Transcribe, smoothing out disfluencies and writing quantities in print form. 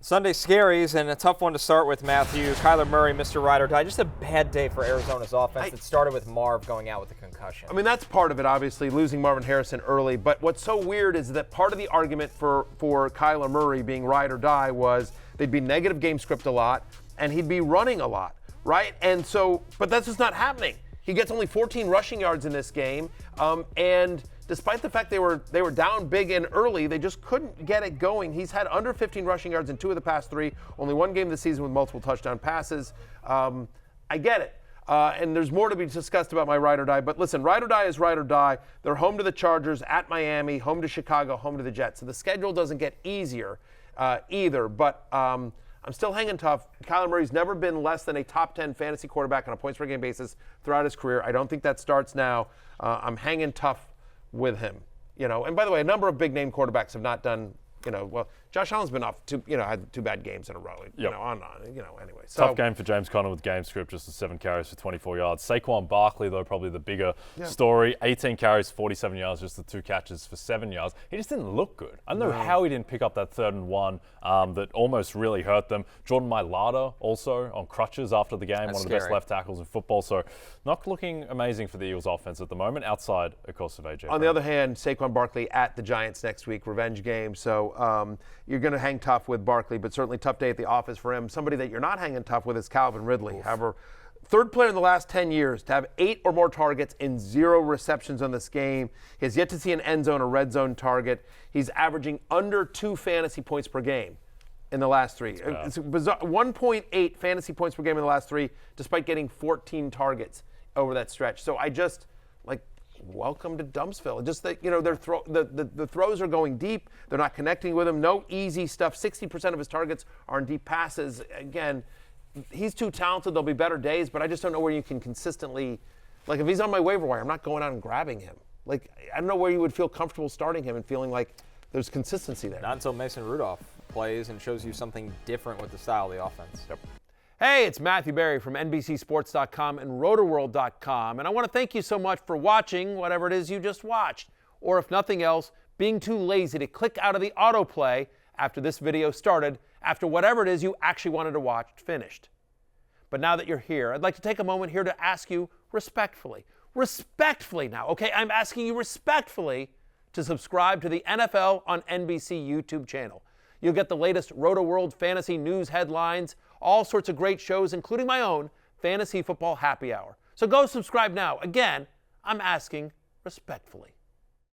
Sunday scaries, and a tough one to start with, Matthew. Kyler Murray, Mr. Ride or Die. Just a bad day for Arizona's offense. It started with Marv going out with a concussion. I mean, that's part of it, obviously, losing Marvin Harrison early. But what's so weird is that part of the argument for Kyler Murray being Ride or Die was they'd be negative game script a lot, and he'd be running a lot, right? And so, but that's just not happening. He gets only 14 rushing yards in this game, and despite the fact they were down big and early, they just couldn't get it going. He's had under 15 rushing yards in 2 of the past 3, only 1 game this season with multiple touchdown passes. I get it. And there's more to be discussed about my Ride or Die. But listen, Ride or Die is Ride or Die. They're home to the Chargers, at Miami, home to Chicago, home to the Jets. So the schedule doesn't get easier either. But I'm still hanging tough. Kyler Murray's never been less than a top 10 fantasy quarterback on a points per game basis throughout his career. I don't think that starts now. I'm hanging tough with him, And by the way, a number of big name quarterbacks have not done, well, Josh Allen's been off had 2 bad games in a row, anyway. So, tough game for James Conner with game script, just 7 carries for 24 yards. Saquon Barkley, though, probably the bigger story. 18 carries, 47 yards, just the 2 catches for 7 yards. He just didn't look good. I don't know how he didn't pick up that 3rd and 1 that almost really hurt them. Jordan Mailata also on crutches after the game, one of the best left tackles in football. So not looking amazing for the Eagles offense at the moment, outside, of course, of A.J. On the other hand, Saquon Barkley at the Giants next week, revenge game. So you're going to hang tough with Barkley, but certainly tough day at the office for him. Somebody that you're not hanging tough with is Calvin Ridley. However, 3rd player in the last 10 years to have 8 or more targets and 0 receptions on this game. He has yet to see an end zone or red zone target. He's averaging under 2 fantasy points per game in the last 3. It's bizarre. 1.8 fantasy points per game in the last 3, despite getting 14 targets over that stretch. So I just, welcome to Dumpsville. Just that, the throws are going deep. They're not connecting with him. No easy stuff. 60% of his targets are in deep passes. Again, he's too talented. There'll be better days, but I just don't know where you can consistently, if he's on my waiver wire, I'm not going out and grabbing him. I don't know where you would feel comfortable starting him and feeling like there's consistency there. Not until Mason Rudolph plays and shows you something different with the style of the offense. Yep. Hey, it's Matthew Berry from NBCSports.com and RotoWorld.com, and I want to thank you so much for watching whatever it is you just watched, or if nothing else, being too lazy to click out of the autoplay after this video started, after whatever it is you actually wanted to watch finished. But now that you're here, I'd like to take a moment here to ask you respectfully now, okay? I'm asking you respectfully to subscribe to the NFL on NBC YouTube channel. You'll get the latest RotoWorld fantasy news headlines, all sorts of great shows, including my own Fantasy Football Happy Hour. So go subscribe now. Again, I'm asking respectfully.